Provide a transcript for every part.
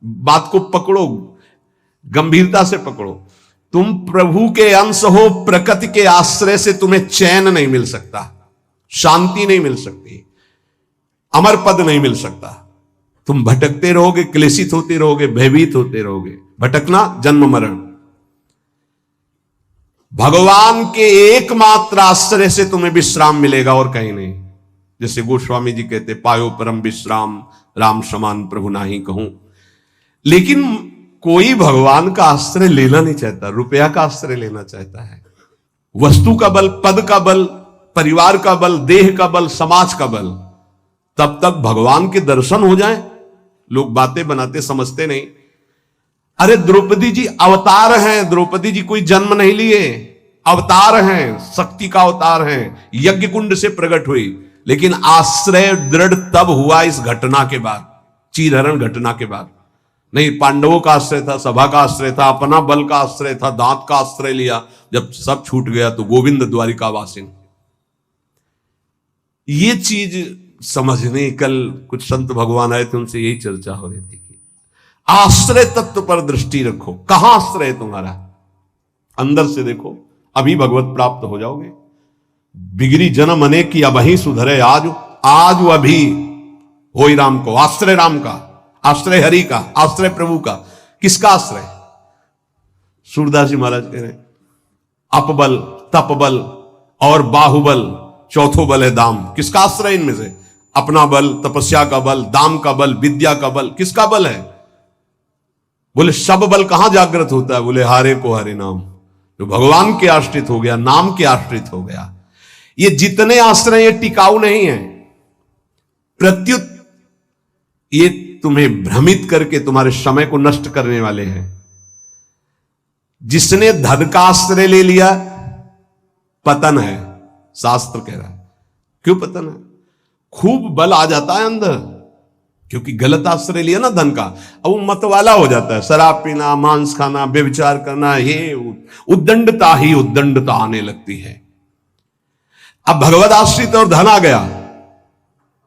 बात को पकड़ो, गंभीरता से पकड़ो। तुम प्रभु के अंश हो, प्रकृति के आश्रय से तुम्हें चैन नहीं मिल सकता, शांति नहीं मिल सकती, अमर पद नहीं मिल सकता। तुम भटकते रहोगे, क्लेशित होते रहोगे, भयभीत होते रहोगे। भटकना जन्म मरण। भगवान के एकमात्र आश्रय से तुम्हें विश्राम मिलेगा और कहीं नहीं। जैसे गोस्वामी जी कहते, पायो परम विश्राम राम समान प्रभु नाही कहूं। लेकिन कोई भगवान का आश्रय लेना नहीं चाहता, रुपया का आश्रय लेना चाहता है। वस्तु का बल, पद का बल, परिवार का बल, देह का बल, समाज का बल। तब तक भगवान के दर्शन हो जाए, लोग बातें बनाते समझते नहीं। अरे द्रौपदी जी अवतार हैं, द्रौपदी जी कोई जन्म नहीं लिए, अवतार हैं, शक्ति का अवतार हैं, यज्ञ कुंड से प्रकट हुई। लेकिन आश्रय दृढ़ तब हुआ इस घटना के बाद, चीरहरण घटना के बाद। नहीं, पांडवों का आश्रय था, सभा का आश्रय था, अपना बल का आश्रय था, दांत का आश्रय लिया। जब सब छूट गया तो गोविंद द्वारिका वासिन। ये चीज समझने, कल कुछ संत भगवान आए थे, उनसे यही चर्चा हो रही थी कि आश्रय तत्व पर दृष्टि रखो। कहां आश्रय है तुम्हारा? अंदर से देखो, अभी भगवत प्राप्त हो जाओगे। बिगड़ी जन्म अनेक की अबही सुधरे आज, आज अभी होई राम को। आश्रय राम का, आश्रय हरि का, आश्रय प्रभु का। किसका आश्रय? सूरदास जी महाराज कह रहे हैं, अपबल, तपबल और बाहुबल, चौथो बल है दाम। किसका आश्रय इनमें से? अपना बल, तपस्या का बल, दाम का बल, विद्या का बल। किसका बल है? बोले सब बल कहां जागृत होता है? बोले हारे को हरे नाम। जो भगवान के आश्रित हो गया, नाम के आश्रित हो गया। ये जितने आश्रय ये टिकाऊ नहीं है, प्रत्युत ये तुम्हें भ्रमित करके तुम्हारे समय को नष्ट करने वाले हैं। जिसने धन का आश्रय ले लिया, पतन है, शास्त्र कह रहा है। क्यों पतन है? खूब बल आ जाता है अंदर, क्योंकि गलत आश्रय लिया ना धन का। अब वो मतवाला हो जाता है, शराब पीना, मांस खाना, व्यभिचार करना, ये उद्दंडता ही उद्दंडता आने लगती है। अब भगवत आश्रित और धन आ गया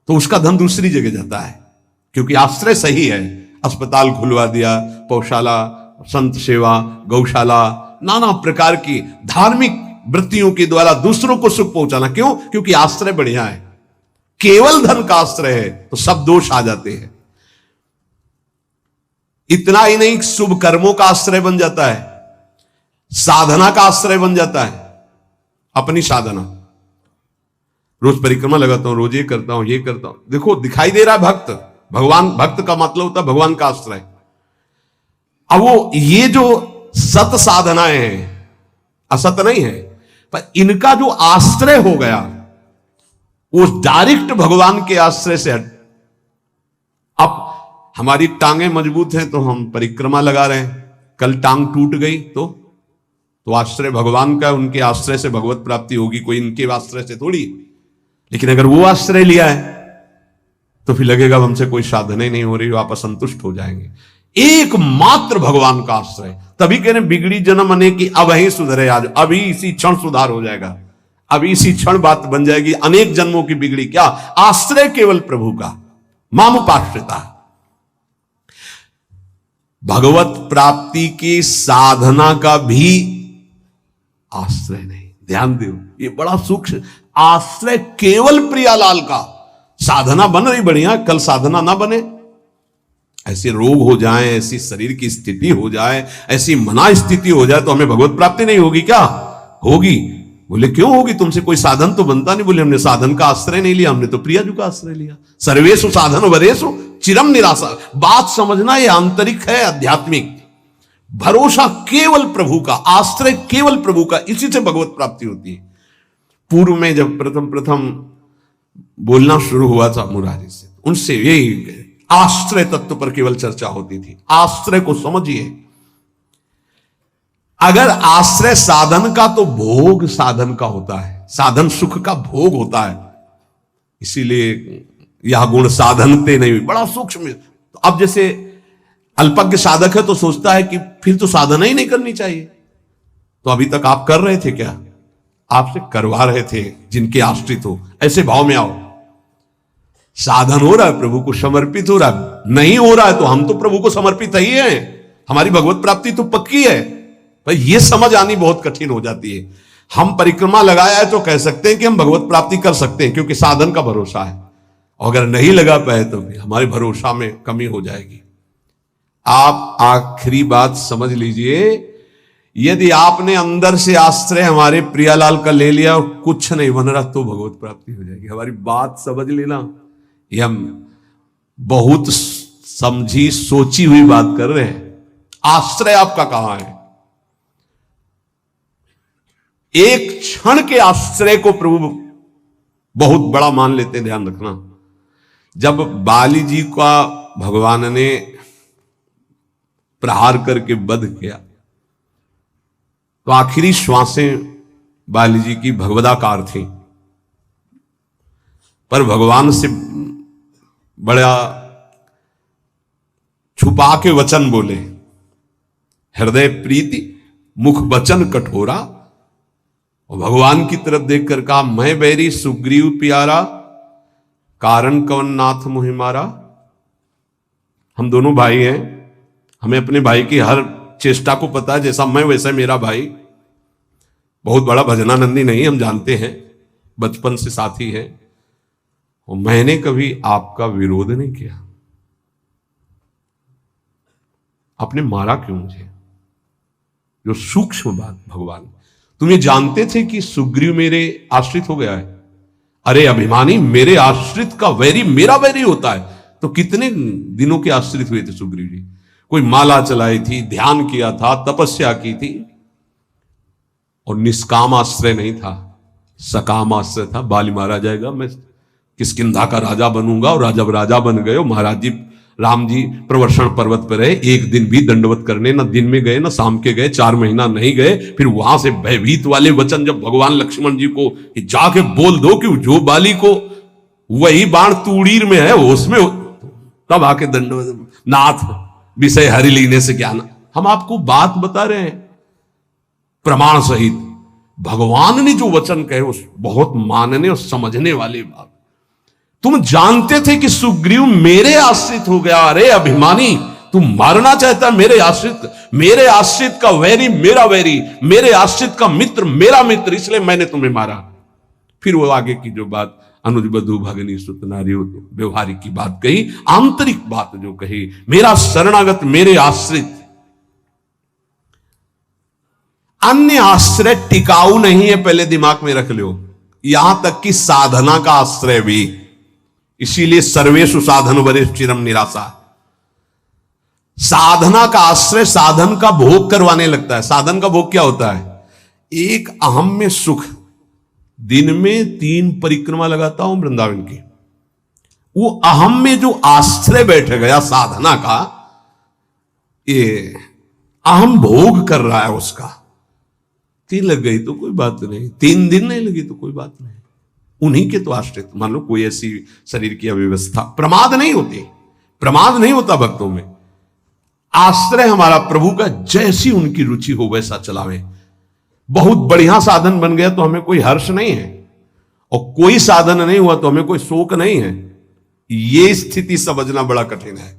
तो उसका धन दूसरी जगह जाता है, क्योंकि आश्रय सही है। अस्पताल खुलवा दिया, पौशाला, संत सेवा, गौशाला, नाना प्रकार की धार्मिक वृत्तियों के द्वारा दूसरों को सुख पहुंचाना। क्यों? क्योंकि आश्रय बढ़िया है। केवल धन का आश्रय है तो सब दोष आ जाते हैं। इतना ही नहीं, शुभ कर्मों का आश्रय बन जाता है, साधना का आश्रय बन जाता है। अपनी साधना, रोज परिक्रमा लगाता हूं, रोज ये करता हूं, ये करता हूं। देखो दिखाई दे रहा है भक्त, भगवान। भक्त का मतलब होता है भगवान का आश्रय। अब वो ये जो सत साधनाएं हैं, असत नहीं है, पर इनका जो आश्रय हो गया वो डायरेक्ट भगवान के आश्रय से हट। अब हमारी टांगें मजबूत हैं तो हम परिक्रमा लगा रहे हैं, कल टांग टूट गई तो आश्रय भगवान का, उनके आश्रय से भगवत प्राप्ति होगी, कोई इनके आश्रय से थोड़ी। लेकिन अगर वो आश्रय लिया है तो फिर लगेगा हमसे कोई साधना नहीं हो रही, आप असंतुष्ट हो जाएंगे। एकमात्र भगवान का आश्रय। तभी कह रहे बिगड़ी जन्म अनेक की अबही सुधरे आज। अभी इसी क्षण सुधार हो जाएगा, अभी इसी क्षण बात बन जाएगी। अनेक जन्मों की बिगड़ी क्या? आश्रय केवल प्रभु का, मामुपाश्रिता। भगवत प्राप्ति की साधना का भी आश्रय नहीं। ध्यान दो, ये बड़ा सूक्ष्म। आश्रय केवल प्रियालाल का। साधना बन रही बढ़िया, कल साधना ना बने, ऐसे रोग हो जाए, ऐसी शरीर की स्थिति हो जाए, ऐसी मना स्थिति हो जाए तो हमें भगवत प्राप्ति नहीं होगी क्या? होगी। बोले क्यों होगी? तुमसे कोई साधन तो बनता नहीं। बोले हमने साधन का आश्रय नहीं लिया, हमने तो प्रियाजू का आश्रय लिया। सर्वेषु साधन वरेषु चिरम निराशा। बात समझना, ये आंतरिक है, आध्यात्मिक। भरोसा केवल प्रभु का, आश्रय केवल प्रभु का, इसी से भगवत प्राप्ति होती है। पूर्व में जब प्रथम बोलना शुरू हुआ था मुरारी से, उनसे यही आश्रय तत्व पर केवल चर्चा होती थी। आश्रय को समझिए। अगर आश्रय साधन का, तो भोग साधन का होता है, साधन सुख का भोग होता है। इसीलिए यह गुण साधनते नहीं, बड़ा सूक्ष्म। तो अब जैसे अल्पज्ञ साधक है तो सोचता है कि फिर तो साधना ही नहीं करनी चाहिए। तो अभी तक आप कर रहे थे क्या? आपसे करवा रहे थे जिनके आश्रित हो। ऐसे भाव में आओ। साधन हो रहा है, प्रभु को समर्पित हो रहा है। नहीं हो रहा है तो हम तो प्रभु को समर्पित ही हैं, हमारी भगवत प्राप्ति तो पक्की है। भाई ये समझ आनी बहुत कठिन हो जाती है। हम परिक्रमा लगाया है तो कह सकते हैं कि हम भगवत प्राप्ति कर सकते हैं, क्योंकि साधन का भरोसा है। अगर नहीं लगा पाए तो भी हमारे भरोसा में कमी हो जाएगी। आप आखिरी बात समझ लीजिए, यदि आपने अंदर से आश्रय हमारे प्रियालाल का ले लिया और कुछ नहीं बन रहा तो भगवत प्राप्ति हो जाएगी। हमारी बात समझ लेना, ये हम बहुत समझी सोची हुई बात कर रहे हैं। आश्रय आपका कहां है? एक क्षण के आश्रय को प्रभु बहुत बड़ा मान लेते हैं, ध्यान रखना। जब बाली जी का भगवान ने प्रहार करके वध किया तो आखिरी श्वासें बाली जी की भगवदाकार थी, पर भगवान से बड़ा छुपा के वचन बोले, हृदय प्रीति मुख वचन कठोरा। और भगवान की तरफ देखकर कहा, मैं बैरी सुग्रीव प्यारा, कारण कवन नाथ मोहि मारा। हम दोनों भाई हैं, हमें अपने भाई की हर चेष्टा को पता है, जैसा मैं वैसा मेरा भाई। बहुत बड़ा भजनानंदी नहीं, हम जानते हैं, बचपन से साथी है। और मैंने कभी आपका विरोध नहीं किया, आपने मारा क्यों मुझे? जो सूक्ष्म बात भगवान, तुम ये जानते थे कि सुग्रीव मेरे आश्रित हो गया है? अरे अभिमानी, मेरे आश्रित का वैरी मेरा वैरी होता है। तो कितने दिनों के आश्रित हुए थे सुग्रीव जी? कोई माला चलाई थी, ध्यान किया था, तपस्या की थी, और निष्काम आश्रय नहीं था, सकाम आश्रय था। बाली मारा जाएगा, मैं किष्किंधा का राजा बनूंगा। और राजा बन गए। महाराज जी, राम जी प्रवर्षण पर्वत पर रहे, एक दिन भी दंडवत करने न दिन में गए न शाम के गए, 4 महीना नहीं गए। फिर वहां से भयभीत वाले वचन जब भगवान लक्ष्मण जी को कि जाके बोल दो कि जो बाली को वही बाण तूड़ीर में है उसमें, तब आके दंडवत, नाथ विषय हरि लीने से क्या ना। हम आपको बात बता रहे हैं प्रमाण सहित। भगवान ने जो वचन कहे उस बहुत मानने और समझने वाली बात। तुम जानते थे कि सुग्रीव मेरे आश्रित हो गया। अरे अभिमानी, तुम मारना चाहता मेरे आश्रित का वैरी मेरा वैरी, मेरे आश्रित का मित्र मेरा मित्र, इसलिए मैंने तुम्हें मारा। फिर वो आगे की जो बात अनुज बधु भगनी सुत नारी व्यवहारिक की बात कही, आंतरिक बात जो कही, मेरा शरणागत मेरे आश्रित। अन्य आश्रय टिकाऊ नहीं है, पहले दिमाग में रख लो। यहां तक कि साधना का आश्रय भी। इसीलिए सर्वेषु साधन वरिष्ठ चिरम निराशा। साधना का आश्रय साधन का भोग करवाने लगता है। साधन का भोग क्या होता है? एक अहम में सुख। दिन में 3 परिक्रमा लगाता हूं वृंदावन की, वो अहम में जो आश्रय बैठ गया साधना का, ये अहम भोग कर रहा है उसका। 3 लग गई तो कोई बात नहीं, 3 दिन नहीं लगी तो कोई बात नहीं, उन्हीं के तो आश्रित। मान लो कोई ऐसी शरीर की अव्यवस्था, प्रमाद नहीं होती, प्रमाद नहीं होता भक्तों में। आश्रय हमारा प्रभु का, जैसी उनकी रुचि हो वैसा चलावे। बहुत बढ़िया साधन बन गया तो हमें कोई हर्ष नहीं है, और कोई साधन नहीं हुआ तो हमें कोई शोक नहीं है। यह स्थिति समझना बड़ा कठिन है।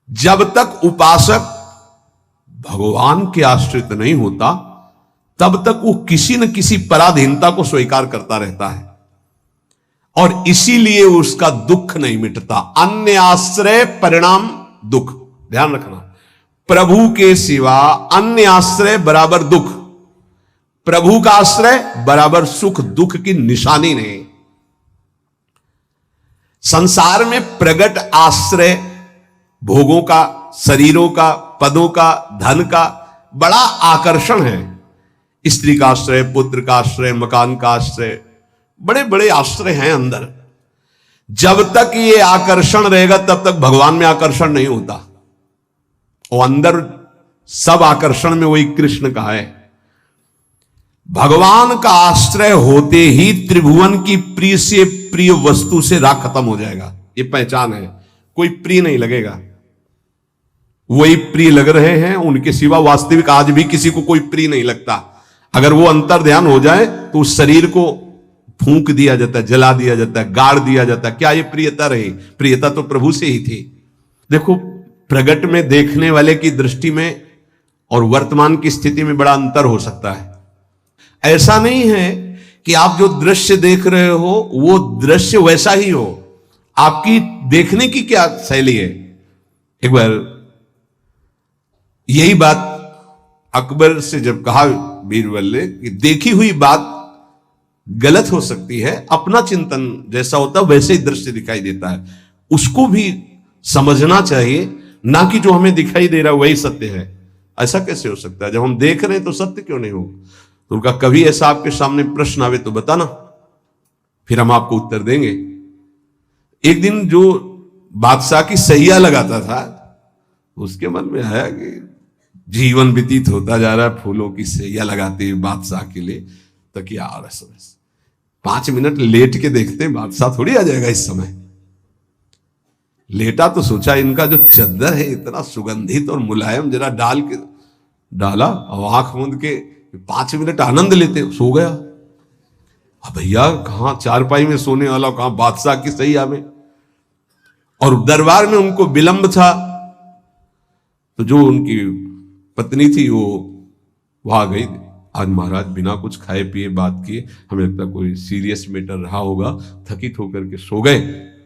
जब तक उपासक भगवान के आश्रित नहीं होता तब तक वो किसी न किसी पराधीनता को स्वीकार करता रहता है, और इसीलिए उसका दुख नहीं मिटता। अन्य आश्रय परिणाम दुख। ध्यान रखना, प्रभु के सिवा अन्य आश्रय बराबर दुख, प्रभु का आश्रय बराबर सुख। दुख की निशानी नहीं। संसार में प्रगट आश्रय भोगों का, शरीरों का, पदों का, धन का बड़ा आकर्षण है। स्त्री का आश्रय, पुत्र का आश्रय, मकान का आश्रय, बड़े बड़े आश्रय हैं अंदर। जब तक ये आकर्षण रहेगा तब तक भगवान में आकर्षण नहीं होता। और अंदर सब आकर्षण में वही कृष्ण का है। भगवान का आश्रय होते ही त्रिभुवन की प्रिय से प्रिय वस्तु से राग खत्म हो जाएगा। ये पहचान है। कोई प्रिय नहीं लगेगा, वही प्रिय लग रहे हैं। उनके सिवा वास्तविक आज भी किसी को कोई प्रिय नहीं लगता। अगर वो अंतर ध्यान हो जाए तो उस शरीर को फूंक दिया जाता है, जला दिया जाता है, गाड़ दिया जाता है, क्या ये प्रियता रही? प्रियता तो प्रभु से ही थी। देखो, प्रगट में देखने वाले की दृष्टि में और वर्तमान की स्थिति में बड़ा अंतर हो सकता है। ऐसा नहीं है कि आप जो दृश्य देख रहे हो वो दृश्य वैसा ही हो, आपकी देखने की क्या शैली है। एक बार यही बात अकबर से जब कहा बीरबल ने कि देखी हुई बात गलत हो सकती है, अपना चिंतन जैसा होता है वैसे ही दृश्य दिखाई देता है, उसको भी समझना चाहिए, ना कि जो हमें दिखाई दे रहा है वही सत्य है। ऐसा कैसे हो सकता है? जब हम देख रहे हैं तो सत्य क्यों नहीं हो? तो उनका कभी ऐसा आपके सामने प्रश्न आवे तो बताना, फिर हम आपको उत्तर देंगे। एक दिन जो बादशाह की सैया लगाता था, उसके मन में आया कि जीवन व्यतीत होता जा रहा है फूलों की सैया लगाते हुए बादशाह के लिए, तो क्या आ रहा है, 5 मिनट लेट के देखते बादशाह थोड़ी आ जाएगा इस समय। लेटा तो सोचा इनका जो चद्दर है इतना सुगंधित और मुलायम, जरा डाल के डाला और आंख मूंद के 5 मिनट आनंद लेते, सो गया। अब भैया कहां चारपाई में सोने वाला, कहां बादशाह की सैया में। और दरबार में उनको विलंब था, तो जो उनकी पत्नी थी वो वहां गई। आज महाराज बिना कुछ खाए पिए बात किए, हमें लगता कोई सीरियस मैटर रहा होगा, थकित होकर के सो गए,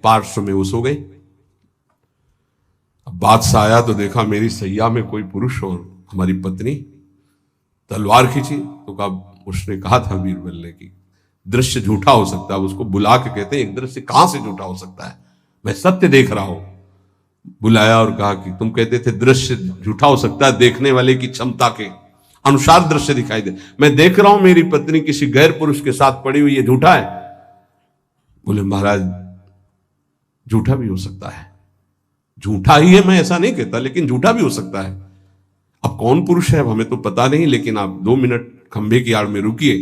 पार्श्व में वो सो गए। अब बादशाह आया तो देखा मेरी सैया में कोई पुरुष और हमारी पत्नी, तलवार खींची तो कहा, उसने कहा था बीरबल ने कि दृश्य झूठा हो सकता है। उसको बुला के कहते हैं एक दृश्य कहां से झूठा हो सकता है, मैं सत्य देख रहा हूं। बुलाया और कहा कि तुम कहते थे दृश्य झूठा हो सकता है, देखने वाले की क्षमता के अनुसार दृश्य दिखाई दे। मैं देख रहा हूं मेरी पत्नी किसी गैर पुरुष के साथ पड़ी हुई, ये झूठा है? बोले महाराज झूठा भी हो सकता है, झूठा ही है, मैं ऐसा नहीं कहता, लेकिन झूठा भी हो सकता है। अब कौन पुरुष है अब हमें तो पता नहीं, लेकिन आप 2 मिनट खंभे की आड़ में रुकिए।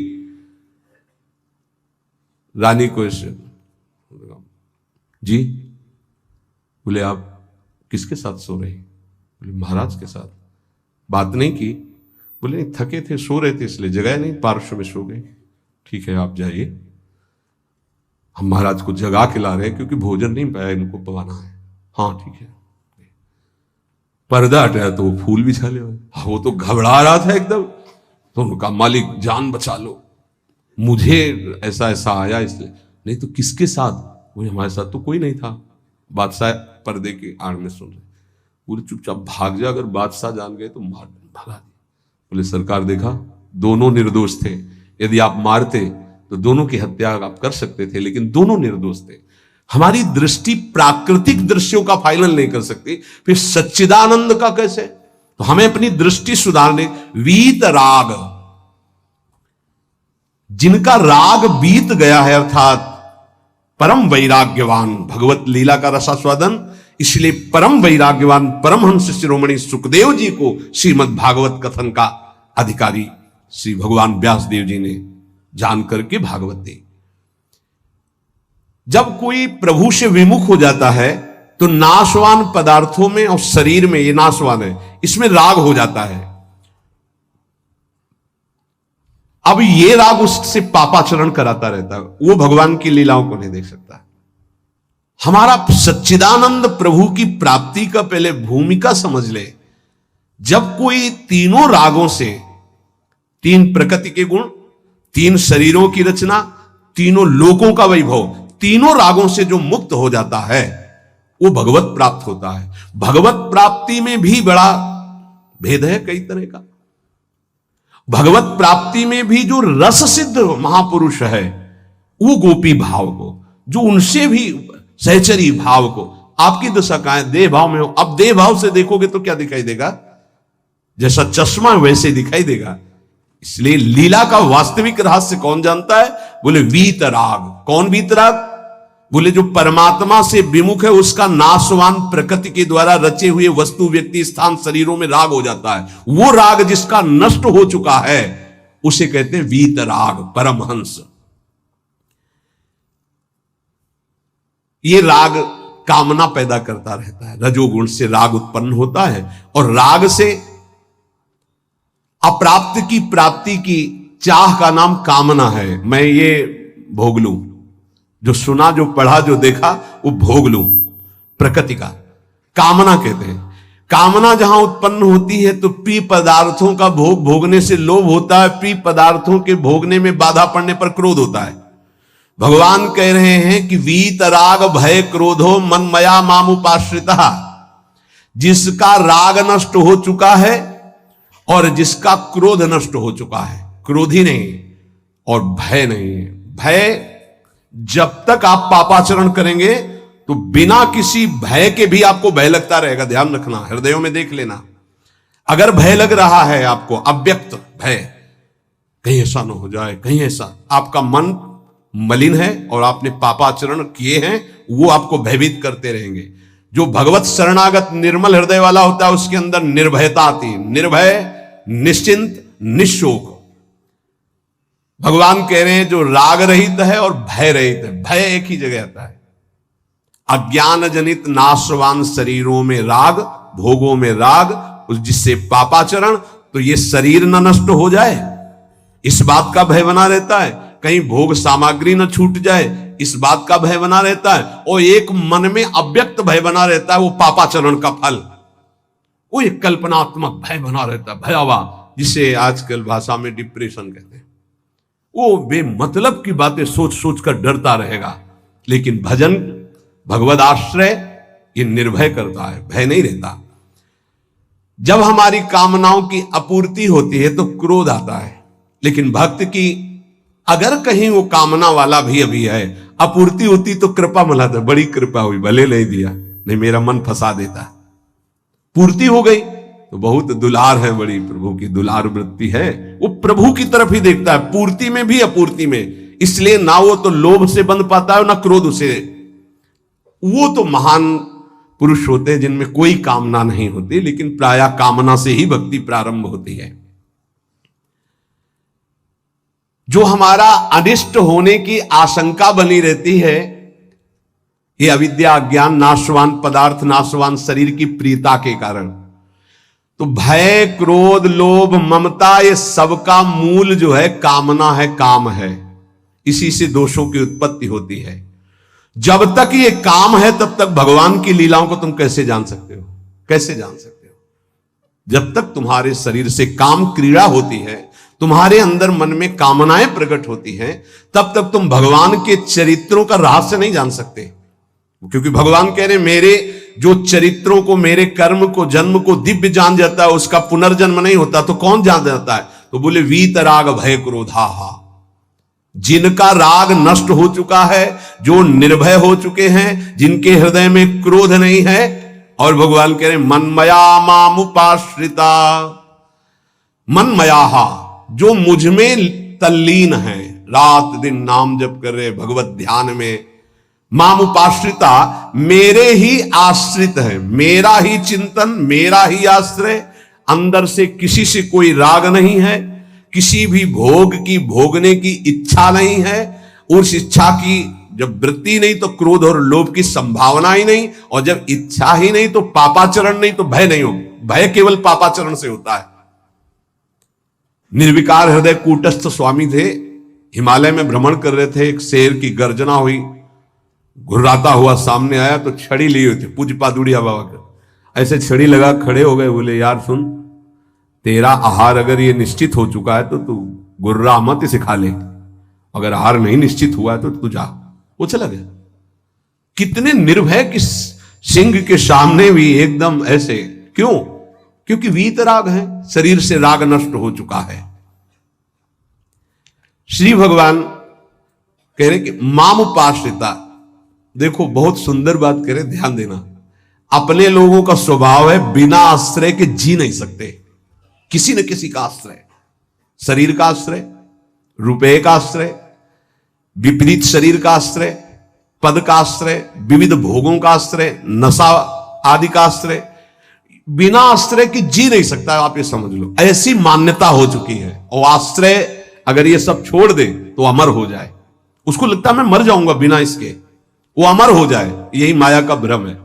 रानी को जी, बोले आप किसके साथ सो रहे? बोले महाराज के साथ। बात नहीं की? बोले नहीं, थके थे, सो रहे थे इसलिए जगाया नहीं, पार्श्व में सो गए। ठीक है आप जाइए, हम महाराज को जगा के ला रहे हैं क्योंकि भोजन नहीं पाया, इनको पवाना है। हाँ ठीक है। पर्दा हटाया तो वो फूल बिछा ले। हाँ, वो तो घबरा रहा था एकदम, तो उनका मालिक जान बचा लो, मुझे ऐसा ऐसा आया इसलिए। नहीं तो किसके साथ? वो हमारे साथ तो कोई नहीं था। बादशाह पर्दे के आड़ में सुन रहे, पूरे चुपचाप भाग जा, अगर बादशाह जान गए तो मार भगा दिया। बोले सरकार देखा दोनों निर्दोष थे, यदि आप मारते तो दोनों की हत्या आप कर सकते थे, लेकिन दोनों निर्दोष थे। हमारी दृष्टि प्राकृतिक दृश्यों का फाइनल नहीं कर सकती, फिर सच्चिदानंद का कैसे? तो हमें अपनी दृष्टि सुधारने, वीत राग, जिनका राग बीत गया है, अर्थात परम वैराग्यवान, भगवत लीला का रसास्वादन, इसलिए परम वैराग्यवान परमहंस शिरोमणि सुखदेव जी को श्रीमद् भागवत कथन का अधिकारी श्री भगवान व्यासदेव जी ने जान करके भागवत दी। जब कोई प्रभु से विमुख हो जाता है तो नाशवान पदार्थों में और शरीर में, ये नाशवान है, इसमें राग हो जाता है। अब ये राग उससे पापाचरण कराता रहता है, वो भगवान की लीलाओं को नहीं देख सकता। हमारा सच्चिदानंद प्रभु की प्राप्ति का पहले भूमिका समझ ले। जब कोई तीनों रागों से, 3 प्रकृति के गुण, 3 शरीरों की रचना, तीनों लोकों का वैभव, तीनों रागों से जो मुक्त हो जाता है वो भगवत प्राप्त होता है। भगवत प्राप्ति में भी बड़ा भेद है कई तरह का। भगवत प्राप्ति में भी जो रस सिद्ध महापुरुष है वो गोपी भाव को, जो उनसे भी सहचरी भाव को, आपकी दशा कहां है? देह भाव में हो। अब देह भाव से देखोगे तो क्या दिखाई देगा? जैसा चश्मा वैसे दिखाई देगा। इसलिए लीला का वास्तविक रहस्य कौन जानता है? बोले वीतराग। कौन वीतराग? बोले जो परमात्मा से विमुख है, उसका नाशवान प्रकृति के द्वारा रचे हुए वस्तु, व्यक्ति, स्थान, शरीरों में राग हो जाता है। वो राग जिसका नष्ट हो चुका है उसे कहते हैं वीतराग, परमहंस। ये राग कामना पैदा करता रहता है, रजोगुण से राग उत्पन्न होता है, और राग से अप्राप्त की प्राप्ति की चाह का नाम कामना है। मैं ये भोग लूं, जो सुना, जो पढ़ा, जो देखा वो भोग लूं। प्रकृति का कामना कहते हैं। कामना जहां उत्पन्न होती है तो प्रिय पदार्थों का भोग भोगने से लोभ होता है, प्रिय पदार्थों के भोगने में बाधा पड़ने पर क्रोध होता है। भगवान कह रहे हैं कि वीत राग भय क्रोधो मन मया मामुपाश्रिता, जिसका राग नष्ट हो चुका है और जिसका क्रोध नष्ट हो चुका है, क्रोधी नहीं और भय नहीं है। भय, जब तक आप पापाचरण करेंगे तो बिना किसी भय के भी आपको भय लगता रहेगा। ध्यान रखना, हृदयों में देख लेना। अगर भय लग रहा है आपको, अव्यक्त भय, कहीं ऐसा ना हो जाए, कहीं ऐसा, आपका मन मलिन है और आपने पापाचरण किए हैं, वो आपको भयभीत करते रहेंगे। जो भगवत शरणागत निर्मल हृदय वाला होता है उसके अंदर निर्भयता आती है, निर्भय, निश्चिंत, निशोक। भगवान कह रहे हैं जो राग रहित है और भय रहित है। भय एक ही जगह आता है। अज्ञान जनित नाशवान शरीरों में राग, भोगों में राग, जिससे पापाचरण, तो ये शरीर न नष्ट हो जाए, इस बात का भय बना रहता है। कहीं भोग सामग्री न छूट जाए, इस बात का भय बना रहता है। और एक मन में अव्यक्त भय बना रहता है, वो पापाचरण का फल, वो एक कल्पनात्मक भय बना रहता है, भयावह, जिसे आजकल भाषा में डिप्रेशन कहते हैं। वो बेमतलब की बातें सोच सोच कर डरता रहेगा। लेकिन भजन, भगवद आश्रय, ये निर्भय करता है, भय नहीं रहता। जब हमारी कामनाओं की अपूर्ति होती है तो क्रोध आता है, लेकिन भक्त की अगर कहीं वो कामना वाला भी अभी है, अपूर्ति होती तो कृपा मनाता, बड़ी कृपा हुई, भले नहीं दिया, नहीं मेरा मन फंसा देता। पूर्ति हो गई तो बहुत दुलार है, बड़ी प्रभु की दुलार वृत्ति है, वो प्रभु की तरफ ही देखता है, पूर्ति में भी अपूर्ति में। इसलिए ना वो तो लोभ से बंध पाता है ना क्रोध से। वो तो महान पुरुष होते हैं जिनमें कोई कामना नहीं होती, लेकिन प्रायः कामना से ही भक्ति प्रारंभ होती है। जो हमारा अनिष्ट होने की आशंका बनी रहती है, ये अविद्या, अज्ञान, नाशवान पदार्थ, नाशवान शरीर की प्रियता के कारण। तो भय, क्रोध, लोभ, ममता, ये सबका मूल जो है कामना है, काम है। इसी से दोषों की उत्पत्ति होती है। जब तक ये काम है तब तक भगवान की लीलाओं को तुम कैसे जान सकते हो? कैसे जान सकते हो? जब तक तुम्हारे शरीर से काम क्रीड़ा होती है, तुम्हारे अंदर मन में कामनाएं प्रकट होती हैं, तब तक तुम भगवान के चरित्रों का रहस्य नहीं जान सकते। क्योंकि भगवान कह रहे मेरे जो चरित्रों को, मेरे कर्म को, जन्म को दिव्य जान जाता है, उसका पुनर्जन्म नहीं होता, तो कौन जान जाता है? तो बोले वीत राग भय क्रोधा, जिनका राग नष्ट हो चुका है, जो निर्भय हो चुके हैं, जिनके हृदय में क्रोध नहीं है। और भगवान कह रहे मनमया मामुपाश्रिता, मनमयाहा, जो मुझ में तल्लीन है, रात दिन नाम जप कर रहे, भगवत ध्यान में, मामुपाश्रिता, मेरे ही आश्रित है, मेरा ही चिंतन, मेरा ही आश्रय, अंदर से किसी से कोई राग नहीं है, किसी भी भोग की, भोगने की इच्छा नहीं है। उस इच्छा की जब वृत्ति नहीं तो क्रोध और लोभ की संभावना ही नहीं, और जब इच्छा ही नहीं तो पापाचरण नहीं, तो भय नहीं हो। भय केवल पापाचरण से होता है। निर्विकार हृदय कूटस्थ स्वामी थे, हिमालय में भ्रमण कर रहे थे, एक शेर की गर्जना हुई, घुर्राता हुआ सामने आया तो छड़ी ली हुई थी, पूज्य पादुड़िया बाबा का, ऐसे छड़ी लगा खड़े हो गए, बोले यार सुन, तेरा आहार अगर ये निश्चित हो चुका है तो तू गुर्रा मत इसे खा ले, अगर आहार नहीं निश्चित हुआ है तो तू जा। वो चला गया। कितने निर्भय कि सिंह के सामने भी एकदम ऐसे, क्यों? क्योंकि वीतराग है, शरीर से राग नष्ट हो चुका है। श्री भगवान कह रहे कि मामुपाश्रिता, देखो बहुत सुंदर बात कह रहे, ध्यान देना। अपने लोगों का स्वभाव है बिना आश्रय के जी नहीं सकते, किसी न किसी का आश्रय, शरीर का आश्रय, रुपए का आश्रय, विपरीत शरीर का आश्रय, पद का आश्रय, विविध भोगों का आश्रय, नशा आदि का आश्रय, बिना आश्रय की जी नहीं सकता। आप ये समझ लो, ऐसी मान्यता हो चुकी है। और आश्रय अगर ये सब छोड़ दे तो अमर हो जाए, उसको लगता है मैं मर जाऊंगा बिना इसके, वो अमर हो जाए। यही माया का भ्रम है।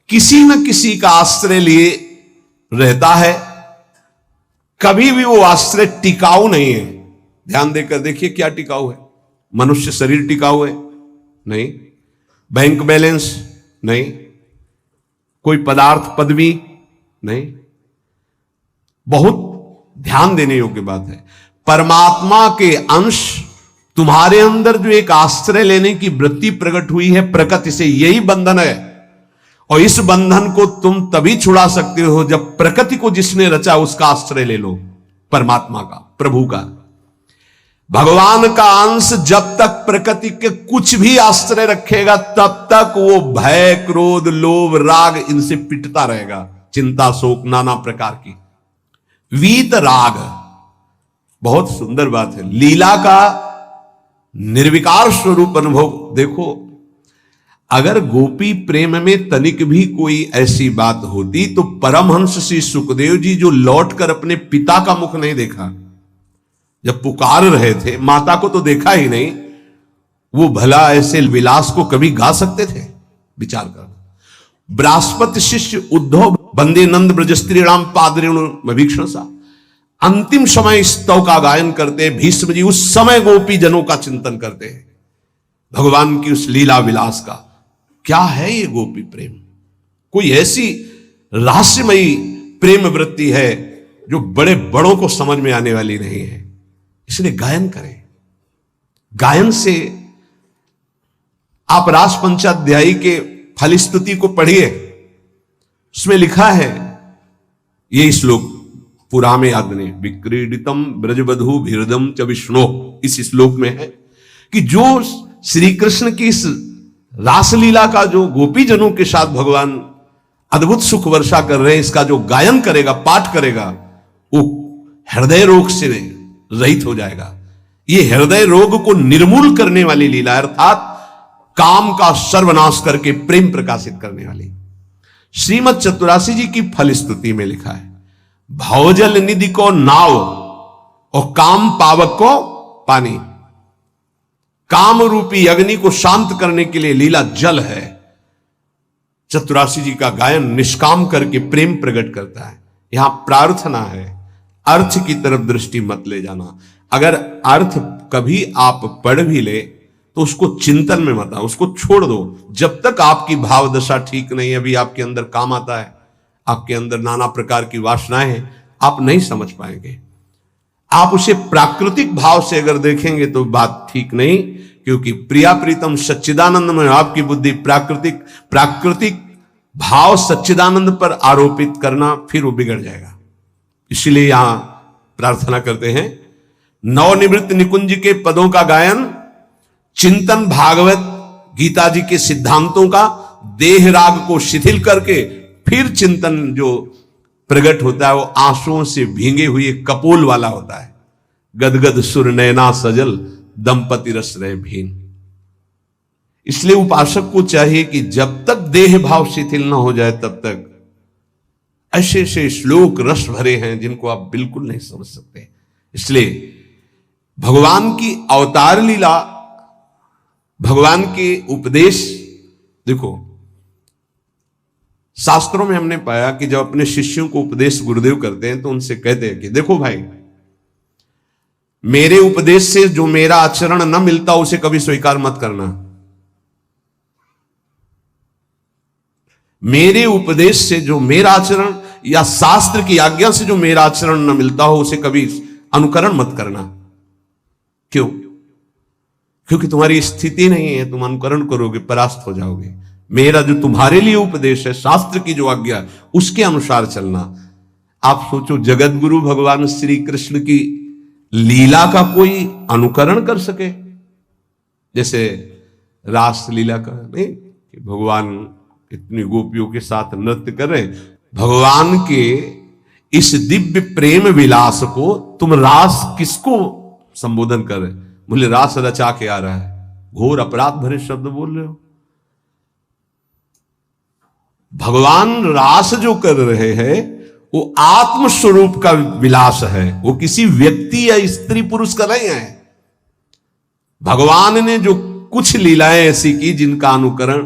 किसी न किसी का आश्रय लिए रहता है, कभी भी वो आश्रय टिकाऊ नहीं है। ध्यान देकर देखिए क्या टिकाऊ है। मनुष्य शरीर टिकाऊ है? नहीं। Bank balance? नहीं। कोई पदार्थ पदवी? नहीं। बहुत ध्यान देने योग्य बात है। परमात्मा के अंश तुम्हारे अंदर जो एक आश्रय लेने की वृत्ति प्रकट हुई है प्रकृति से, यही बंधन है। और इस बंधन को तुम तभी छुड़ा सकते हो जब प्रकृति को जिसने रचा उसका आश्रय ले लो, परमात्मा का, प्रभु का। भगवान का अंश जब तक प्रकृति के कुछ भी आश्रय रखेगा तब तक वो भय, क्रोध, लोभ, राग इनसे पिटता रहेगा। चिंता, शोक, नाना प्रकार की वीत राग। बहुत सुंदर बात है। लीला का निर्विकार स्वरूप अनुभव देखो। अगर गोपी प्रेम में तनिक भी कोई ऐसी बात होती तो परमहंस श्री सुखदेव जी, जो लौटकर अपने पिता का मुख नहीं देखा, जब पुकार रहे थे, माता को तो देखा ही नहीं, वो भला ऐसे विलास को कभी गा सकते थे? विचार कर। बृहस्पति शिष्य उद्धव बंदे नंद ब्रज स्त्रीराम पादरेणु भीक्षण सा, अंतिम समय स्तव का गायन करते हैं। भीष्म जी उस समय गोपी जनों का चिंतन करते हैं, भगवान की उस लीला विलास का। क्या है ये गोपी प्रेम? कोई ऐसी रहस्यमयी प्रेम वृत्ति है जो बड़े बड़ों को समझ में आने वाली नहीं है। इसलिए गायन करें। गायन से आप रास पंचाध्यायी के फलस्तुति को पढ़िए, उसमें लिखा है ये श्लोक, पुरा में याद नहीं, विक्रीडितम ब्रजबधु भीरदम च विष्णु, इस श्लोक में है कि जो श्री कृष्ण की इस रासलीला का जो गोपी जनों के साथ भगवान अद्भुत सुख वर्षा कर रहे हैं, इसका जो गायन करेगा, पाठ करेगा, वो हृदय रोग से रहित हो जाएगा। ये हृदय रोग को निर्मूल करने वाली लीला, अर्थात काम का सर्वनाश करके प्रेम प्रकाशित करने वाली। श्रीमद चतुरासी जी की फलस्तुति में लिखा है, भवजल निधि को नाव और काम पावक को पानी। काम रूपी अग्नि को शांत करने के लिए लीला जल है। चतुरासी जी का गायन निष्काम करके प्रेम प्रकट करता है। यहां प्रार्थना है, अर्थ की तरफ दृष्टि मत ले जाना। अगर अर्थ कभी आप पढ़ भी ले तो उसको चिंतन में मत आओ, उसको छोड़ दो। जब तक आपकी भाव दशा ठीक नहीं है, अभी आपके अंदर काम आता है, आपके अंदर नाना प्रकार की वासनाएं हैं, आप नहीं समझ पाएंगे। आप उसे प्राकृतिक भाव से अगर देखेंगे तो बात ठीक नहीं, क्योंकि प्रिया प्रीतम सच्चिदानंद में आपकी बुद्धि प्राकृतिक भाव सच्चिदानंद पर आरोपित करना, फिर वो बिगड़ जाएगा। इसलिए यहां प्रार्थना करते हैं, नवनिवृत्त निकुंज के पदों का गायन, चिंतन भागवत गीता जी के सिद्धांतों का, देह राग को शिथिल करके फिर चिंतन जो प्रकट होता है वो आंसुओं से भींगे हुए कपोल वाला होता है। गदगद सुर नैना सजल दंपति रस रहे भीन। इसलिए उपासक को चाहिए कि जब तक देह भाव शिथिल ना हो जाए तब तक ऐसे ऐसे श्लोक रस भरे हैं जिनको आप बिल्कुल नहीं समझ सकते। इसलिए भगवान की अवतार लीला, भगवान के उपदेश, देखो शास्त्रों में हमने पाया कि जब अपने शिष्यों को उपदेश गुरुदेव करते हैं तो उनसे कहते हैं कि देखो भाई, मेरे उपदेश से जो मेरा आचरण न मिलता उसे कभी स्वीकार मत करना। मेरे उपदेश से जो मेरा आचरण या शास्त्र की आज्ञा से जो मेरा आचरण न मिलता हो उसे कभी अनुकरण मत करना। क्यों? क्योंकि तुम्हारी स्थिति नहीं है, तुम अनुकरण करोगे परास्त हो जाओगे। मेरा जो तुम्हारे लिए उपदेश है, शास्त्र की जो आज्ञा, उसके अनुसार चलना। आप सोचो, जगत गुरु भगवान श्री कृष्ण की लीला का कोई अनुकरण कर सके? जैसे रास लीला का नहीं कि भगवान इतनी गोपियों के साथ नृत्य कर रहे, भगवान के इस दिव्य प्रेम विलास को तुम रास किसको संबोधन कर रहे? बोले रास रचा के आ रहा है। घोर अपराध भरे शब्द बोल रहे हो। भगवान रास जो कर रहे हैं वो आत्म स्वरूप का विलास है, वो किसी व्यक्ति या स्त्री पुरुष का नहीं है। भगवान ने जो कुछ लीलाएं ऐसी की जिनका अनुकरण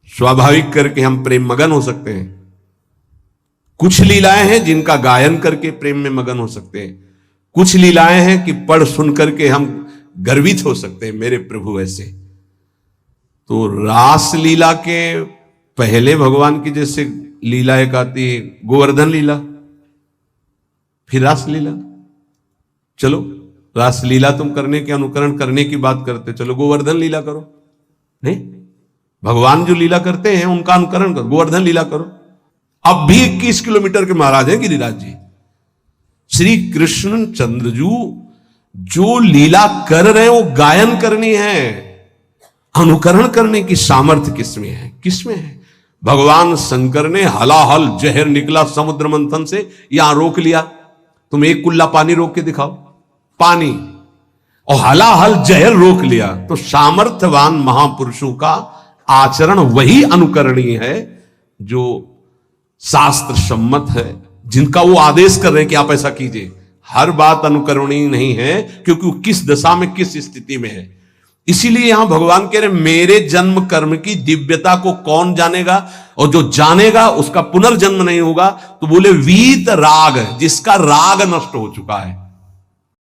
स्वाभाविक करके हम प्रेम मगन हो सकते हैं, कुछ लीलाएं हैं जिनका गायन करके प्रेम में मगन हो सकते हैं, कुछ लीलाएं हैं कि पढ़ सुन करके हम गर्वित हो सकते हैं, मेरे प्रभु ऐसे। तो रास लीला के पहले भगवान की जैसे लीला एक आती है गोवर्धन लीला, फिर रास लीला। चलो रास लीला तुम करने के अनुकरण करने की बात करते, चलो गोवर्धन लीला करो। नहीं, भगवान जो लीला करते हैं उनका अनुकरण करो, गोवर्धन लीला करो। अब भी 21 किलोमीटर के महाराज हैं गिरिराज जी। श्री कृष्ण चंद्रजू जो लीला कर रहे हैं वो गायन करनी है, अनुकरण करने की सामर्थ्य किसमें है? किसमें है? भगवान शंकर ने हलाहल जहर निकला समुद्र मंथन से, यहां रोक लिया, तुम एक कुल्ला पानी रोक के दिखाओ, पानी, और हलाहल जहर रोक लिया। तो सामर्थ्यवान महापुरुषों का आचरण वही अनुकरणीय है जो शास्त्र सम्मत है, जिनका वो आदेश कर रहे हैं कि आप ऐसा कीजिए। हर बात अनुकरणीय नहीं है, क्योंकि वो किस दशा में किस स्थिति में है। इसीलिए यहां भगवान कह रहे मेरे जन्म कर्म की दिव्यता को कौन जानेगा, और जो जानेगा उसका पुनर्जन्म नहीं होगा। तो बोले वीत राग, जिसका राग नष्ट हो चुका है,